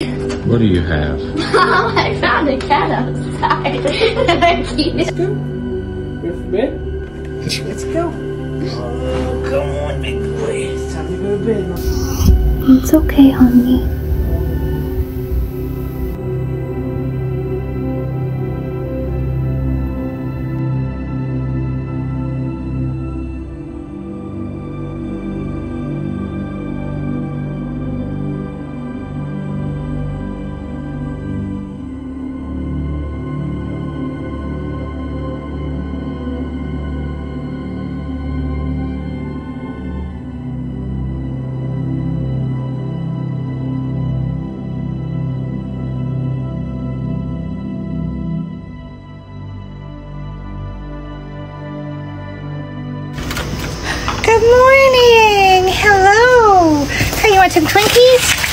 What do you have? Mom, I found a cat outside. And I keep it. Let's go. Ready for bed? Let's go. Oh, come on, big boy. It's time to go to bed. It's okay, honey. Good morning. Hello. Hey, you want some Twinkies?